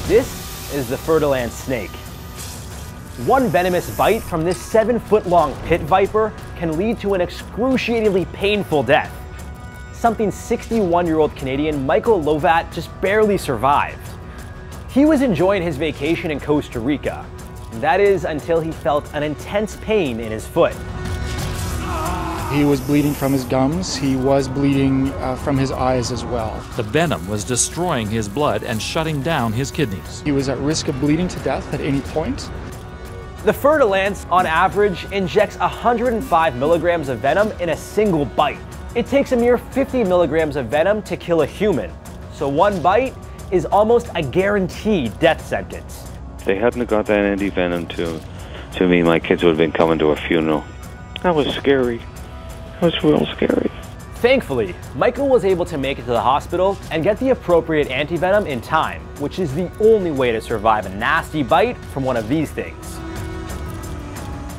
This is the Fer-De-Lance Snake. One venomous bite from this 7-foot-long pit viper can lead to an excruciatingly painful death. Something 61-year-old Canadian Michael Lovat just barely survived. He was enjoying his vacation in Costa Rica. That is until he felt an intense pain in his foot. He was bleeding from his gums. He was bleeding from his eyes as well. The venom was destroying his blood and shutting down his kidneys. He was at risk of bleeding to death at any point. The Fer-De-Lance, on average, injects 105 milligrams of venom in a single bite. It takes a mere 50 milligrams of venom to kill a human, so one bite is almost a guaranteed death sentence. If they hadn't got that anti-venom to me, my kids would have been coming to a funeral. That was scary. That was real scary. Thankfully, Michael was able to make it to the hospital and get the appropriate anti-venom in time, which is the only way to survive a nasty bite from one of these things.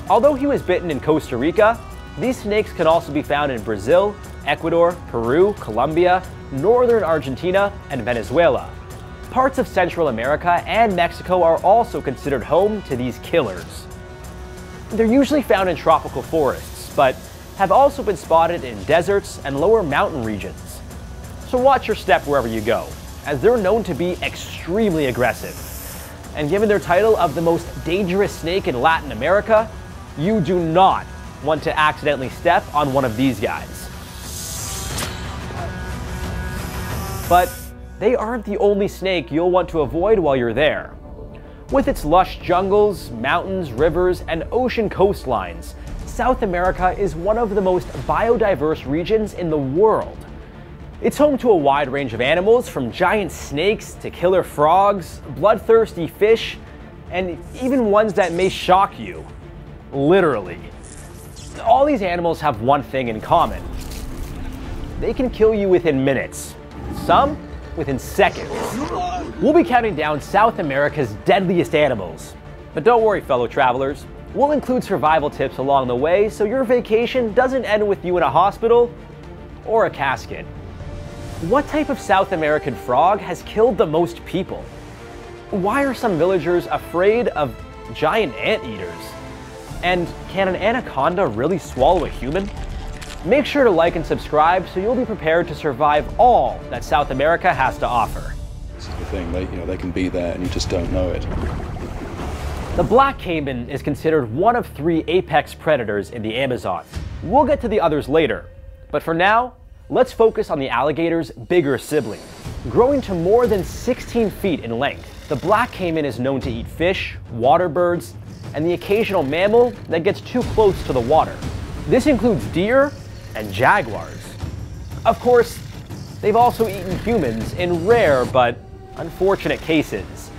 Although he was bitten in Costa Rica, these snakes can also be found in Brazil, Ecuador, Peru, Colombia, northern Argentina, and Venezuela. Parts of Central America and Mexico are also considered home to these killers. They're usually found in tropical forests, but have also been spotted in deserts and lower mountain regions. So watch your step wherever you go, as they're known to be extremely aggressive. And given their title of the most dangerous snake in Latin America, you do not want to accidentally step on one of these guys. But they aren't the only snake you'll want to avoid while you're there. With its lush jungles, mountains, rivers, and ocean coastlines, South America is one of the most biodiverse regions in the world. It's home to a wide range of animals, from giant snakes to killer frogs, bloodthirsty fish, and even ones that may shock you. Literally. All these animals have one thing in common. They can kill you within minutes. Some within seconds. We'll be counting down South America's deadliest animals. But don't worry, fellow travelers. We'll include survival tips along the way so your vacation doesn't end with you in a hospital or a casket. What type of South American frog has killed the most people? Why are some villagers afraid of giant anteaters? And can an anaconda really swallow a human? Make sure to like and subscribe so you'll be prepared to survive all that South America has to offer. This is the thing, they can be there and you just don't know it. The black caiman is considered one of 3 apex predators in the Amazon. We'll get to the others later, but for now, let's focus on the alligator's bigger sibling. Growing to more than 16 feet in length, the black caiman is known to eat fish, water birds, and the occasional mammal that gets too close to the water. This includes deer and jaguars. Of course, they've also eaten humans in rare but unfortunate cases.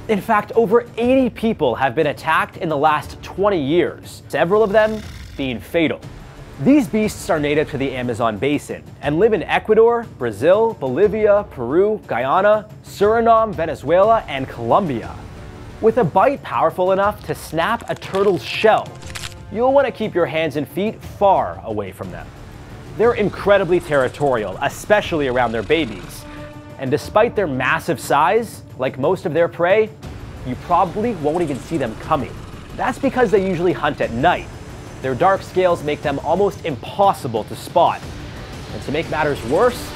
In fact, over 80 people have been attacked in the last 20 years, several of them being fatal. These beasts are native to the Amazon basin and live in Ecuador, Brazil, Bolivia, Peru, Guyana, Suriname, Venezuela, and Colombia. With a bite powerful enough to snap a turtle's shell, you'll want to keep your hands and feet far away from them. They're incredibly territorial, especially around their babies. And despite their massive size, like most of their prey, you probably won't even see them coming. That's because they usually hunt at night. Their dark scales make them almost impossible to spot. And to make matters worse,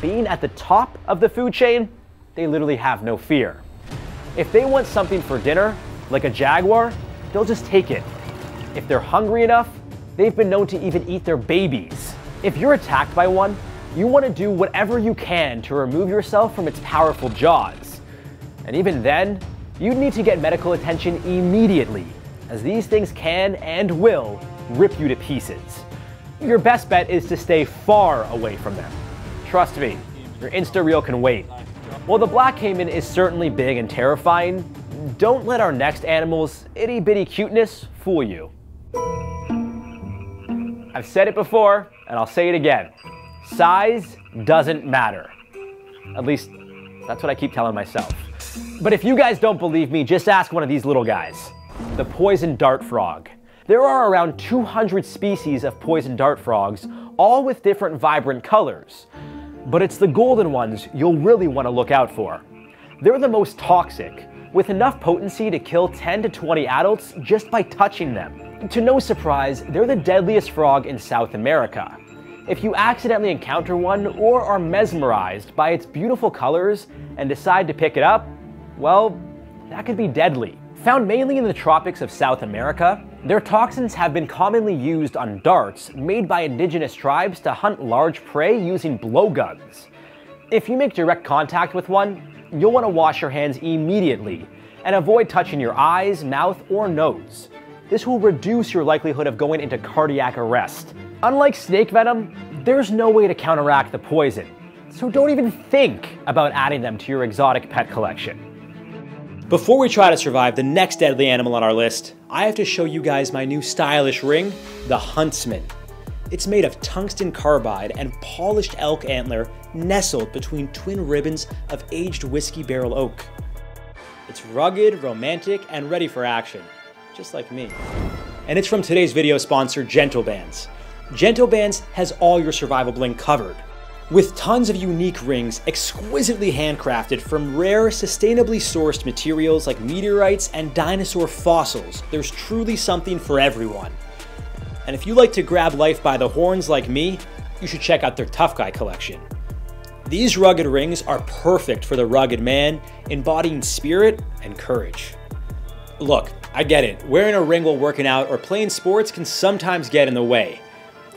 being at the top of the food chain, they literally have no fear. If they want something for dinner, like a jaguar, they'll just take it. If they're hungry enough, they've been known to even eat their babies. If you're attacked by one, you want to do whatever you can to remove yourself from its powerful jaws. And even then, you'd need to get medical attention immediately, as these things can and will rip you to pieces. Your best bet is to stay far away from them. Trust me, your Insta-reel can wait. While the black caiman is certainly big and terrifying, don't let our next animal's itty-bitty cuteness fool you. I've said it before, and I'll say it again. Size doesn't matter. At least, that's what I keep telling myself. But if you guys don't believe me, just ask one of these little guys. The poison dart frog. There are around 200 species of poison dart frogs, all with different vibrant colors. But it's the golden ones you'll really want to look out for. They're the most toxic, with enough potency to kill 10 to 20 adults just by touching them. To no surprise, they're the deadliest frog in South America. If you accidentally encounter one or are mesmerized by its beautiful colors and decide to pick it up, well, that could be deadly. Found mainly in the tropics of South America, their toxins have been commonly used on darts made by indigenous tribes to hunt large prey using blowguns. If you make direct contact with one, you'll want to wash your hands immediately and avoid touching your eyes, mouth, or nose. This will reduce your likelihood of going into cardiac arrest. Unlike snake venom, there's no way to counteract the poison, so don't even think about adding them to your exotic pet collection. Before we try to survive the next deadly animal on our list, I have to show you guys my new stylish ring, the Huntsman. It's made of tungsten carbide and polished elk antler nestled between twin ribbons of aged whiskey barrel oak. It's rugged, romantic, and ready for action, just like me. And it's from today's video sponsor, Gentle Bands. Gentle Bands has all your survival bling covered. With tons of unique rings exquisitely handcrafted from rare, sustainably sourced materials like meteorites and dinosaur fossils, there's truly something for everyone. And if you like to grab life by the horns like me, you should check out their Tough Guy collection. These rugged rings are perfect for the rugged man, embodying spirit and courage. Look, I get it, wearing a ring while working out or playing sports can sometimes get in the way.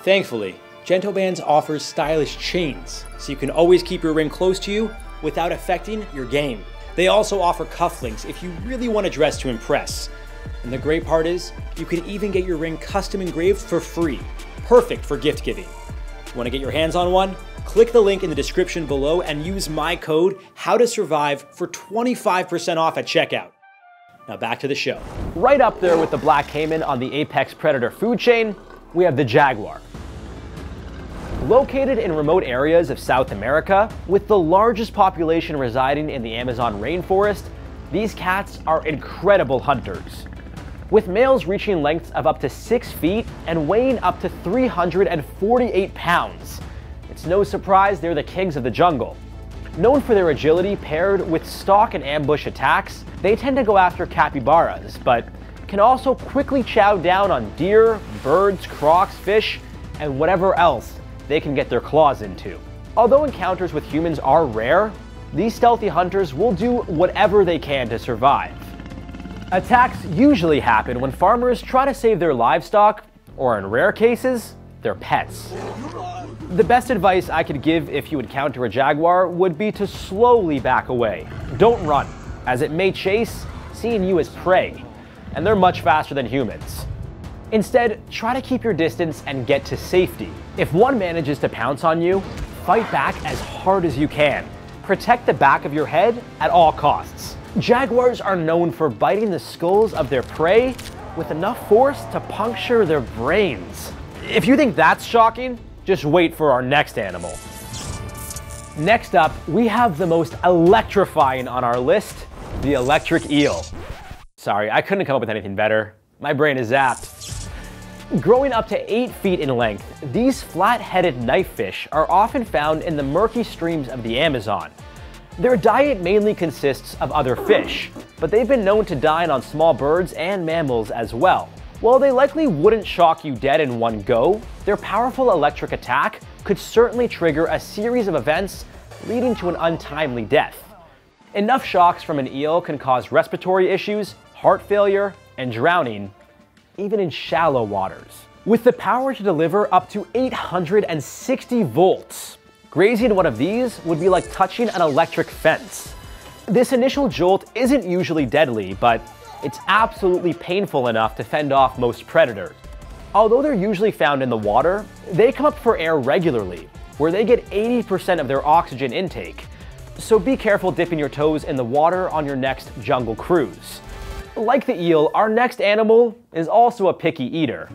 Thankfully, Gentle Bands offers stylish chains, so you can always keep your ring close to you without affecting your game. They also offer cufflinks if you really want to dress to impress. And the great part is, you can even get your ring custom engraved for free, perfect for gift giving. Want to get your hands on one? Click the link in the description below and use my code HOWTOSURVIVE for 25% off at checkout. Now back to the show. Right up there with the black caiman on the apex predator food chain, we have the jaguar. Located in remote areas of South America, with the largest population residing in the Amazon rainforest, these cats are incredible hunters. With males reaching lengths of up to 6 feet and weighing up to 348 pounds. It's no surprise they're the kings of the jungle. Known for their agility paired with stalk and ambush attacks, they tend to go after capybaras, but can also quickly chow down on deer, birds, crocs, fish, and whatever else they can get their claws into. Although encounters with humans are rare, these stealthy hunters will do whatever they can to survive. Attacks usually happen when farmers try to save their livestock, or in rare cases, their pets. The best advice I could give if you encounter a jaguar would be to slowly back away. Don't run, as it may chase, seeing you as prey, and they're much faster than humans. Instead, try to keep your distance and get to safety. If one manages to pounce on you, fight back as hard as you can. Protect the back of your head at all costs. Jaguars are known for biting the skulls of their prey with enough force to puncture their brains. If you think that's shocking, just wait for our next animal. Next up, we have the most electrifying on our list, the electric eel. Sorry, I couldn't come up with anything better. My brain is zapped. Growing up to 8 feet in length, these flat-headed knifefish are often found in the murky streams of the Amazon. Their diet mainly consists of other fish, but they've been known to dine on small birds and mammals as well. While they likely wouldn't shock you dead in one go, their powerful electric attack could certainly trigger a series of events leading to an untimely death. Enough shocks from an eel can cause respiratory issues, heart failure, and drowning, even in shallow waters. With the power to deliver up to 860 volts, grazing one of these would be like touching an electric fence. This initial jolt isn't usually deadly, but it's absolutely painful enough to fend off most predators. Although they're usually found in the water, they come up for air regularly, where they get 80% of their oxygen intake. So be careful dipping your toes in the water on your next jungle cruise. Like the eel, our next animal is also a picky eater.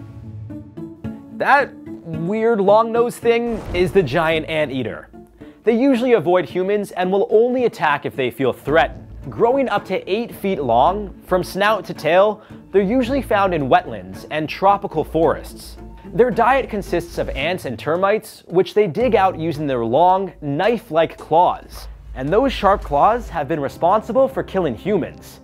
That weird long-nosed thing is the giant anteater. They usually avoid humans and will only attack if they feel threatened. Growing up to 8 feet long, from snout to tail, they're usually found in wetlands and tropical forests. Their diet consists of ants and termites, which they dig out using their long, knife-like claws. and those sharp claws have been responsible for killing humans.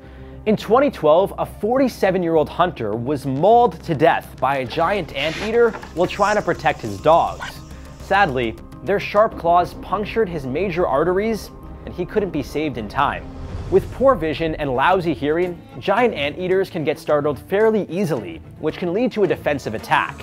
In 2012, a 47-year-old hunter was mauled to death by a giant anteater while trying to protect his dogs. Sadly, their sharp claws punctured his major arteries, and he couldn't be saved in time. With poor vision and lousy hearing, giant anteaters can get startled fairly easily, which can lead to a defensive attack.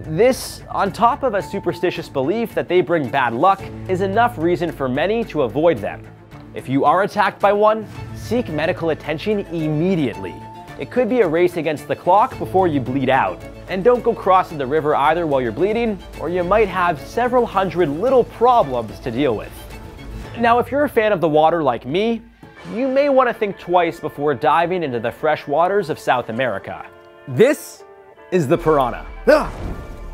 This, on top of a superstitious belief that they bring bad luck, is enough reason for many to avoid them. If you are attacked by one, seek medical attention immediately. It could be a race against the clock before you bleed out. And don't go crossing the river either while you're bleeding, or you might have several hundred little problems to deal with. Now, if you're a fan of the water like me, you may want to think twice before diving into the fresh waters of South America. This is the piranha.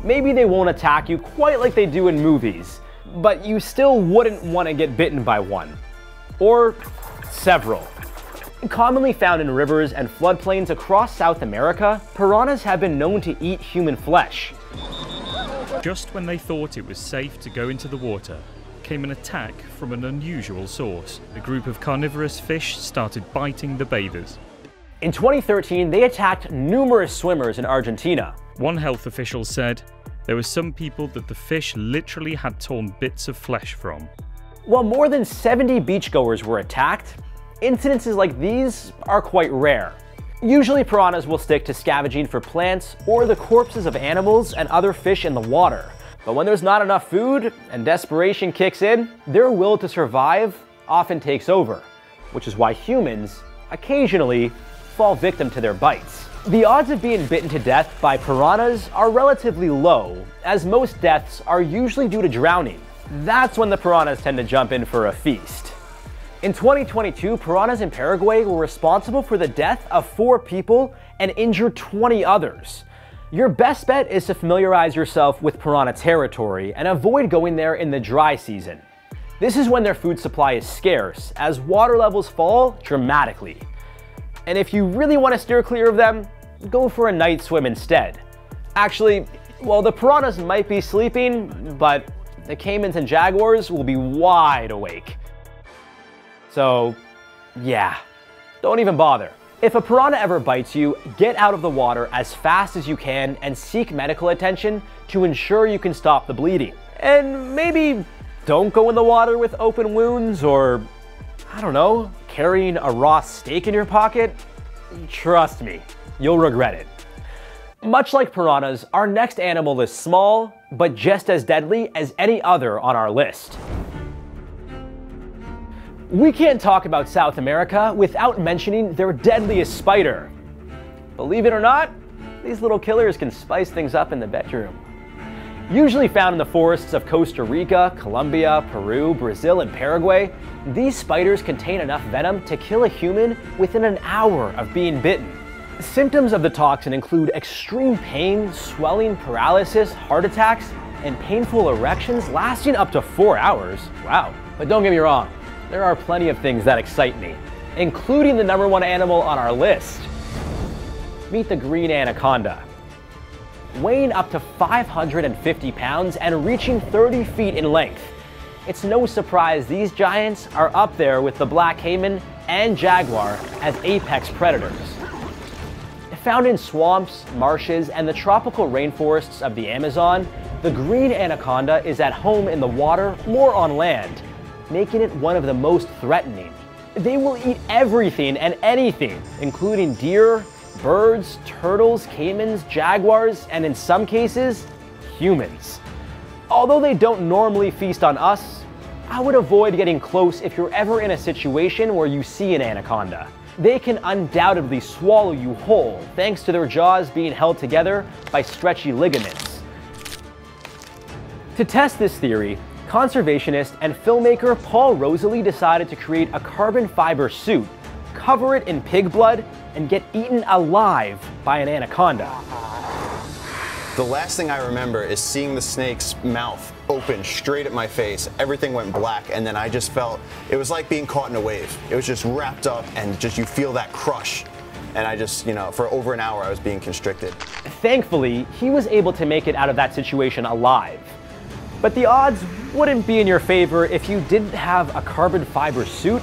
Maybe they won't attack you quite like they do in movies, but you still wouldn't want to get bitten by one. Or several. Commonly found in rivers and floodplains across South America, piranhas have been known to eat human flesh. Just when they thought it was safe to go into the water, came an attack from an unusual source. A group of carnivorous fish started biting the bathers. In 2013, they attacked numerous swimmers in Argentina. One health official said there were some people that the fish literally had torn bits of flesh from. While more than 70 beachgoers were attacked, incidences like these are quite rare. Usually piranhas will stick to scavenging for plants or the corpses of animals and other fish in the water. But when there's not enough food and desperation kicks in, their will to survive often takes over, which is why humans occasionally fall victim to their bites. The odds of being bitten to death by piranhas are relatively low, as most deaths are usually due to drowning. That's when the piranhas tend to jump in for a feast. In 2022, piranhas in Paraguay were responsible for the death of 4 people and injured 20 others. Your best bet is to familiarize yourself with piranha territory and avoid going there in the dry season. This is when their food supply is scarce, as water levels fall dramatically. And if you really want to steer clear of them, go for a night swim instead. Actually, well, the piranhas might be sleeping, but the caimans and jaguars will be wide awake. So, yeah, don't even bother. If a piranha ever bites you, get out of the water as fast as you can and seek medical attention to ensure you can stop the bleeding. And maybe don't go in the water with open wounds or, I don't know, carrying a raw steak in your pocket. Trust me, you'll regret it. Much like piranhas, our next animal is small, but just as deadly as any other on our list. We can't talk about South America without mentioning their deadliest spider. Believe it or not, these little killers can spice things up in the bedroom. Usually found in the forests of Costa Rica, Colombia, Peru, Brazil, and Paraguay, these spiders contain enough venom to kill a human within an hour of being bitten. Symptoms of the toxin include extreme pain, swelling, paralysis, heart attacks, and painful erections lasting up to 4 hours. Wow. But don't get me wrong, there are plenty of things that excite me, including the #1 animal on our list. Meet the green anaconda. Weighing up to 550 pounds and reaching 30 feet in length. It's no surprise these giants are up there with the black caiman and jaguar as apex predators. Found in swamps, marshes, and the tropical rainforests of the Amazon, the green anaconda is at home in the water or on land, making it one of the most threatening. They will eat everything and anything, including deer, birds, turtles, caimans, jaguars, and in some cases, humans. Although they don't normally feast on us, I would avoid getting close if you're ever in a situation where you see an anaconda. They can undoubtedly swallow you whole, thanks to their jaws being held together by stretchy ligaments. To test this theory, conservationist and filmmaker Paul Rosalie decided to create a carbon fiber suit, cover it in pig blood, and get eaten alive by an anaconda. The last thing I remember is seeing the snake's mouth open straight at my face. Everything went black, and then I just felt, it was like being caught in a wave. It was just wrapped up, and just you feel that crush. And I just, for over an hour I was being constricted. Thankfully, he was able to make it out of that situation alive. But the odds wouldn't be in your favor if you didn't have a carbon fiber suit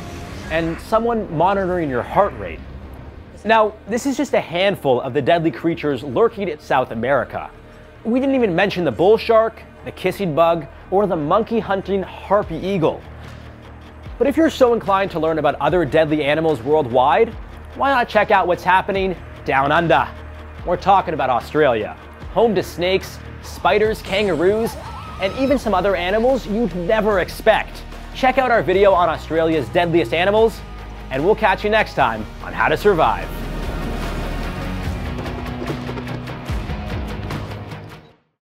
and someone monitoring your heart rate. Now, this is just a handful of the deadly creatures lurking in South America. We didn't even mention the bull shark, the kissing bug, or the monkey-hunting harpy eagle. But if you're so inclined to learn about other deadly animals worldwide, why not check out what's happening down under? We're talking about Australia, home to snakes, spiders, kangaroos, and even some other animals you'd never expect. Check out our video on Australia's deadliest animals, and we'll catch you next time on How to Survive.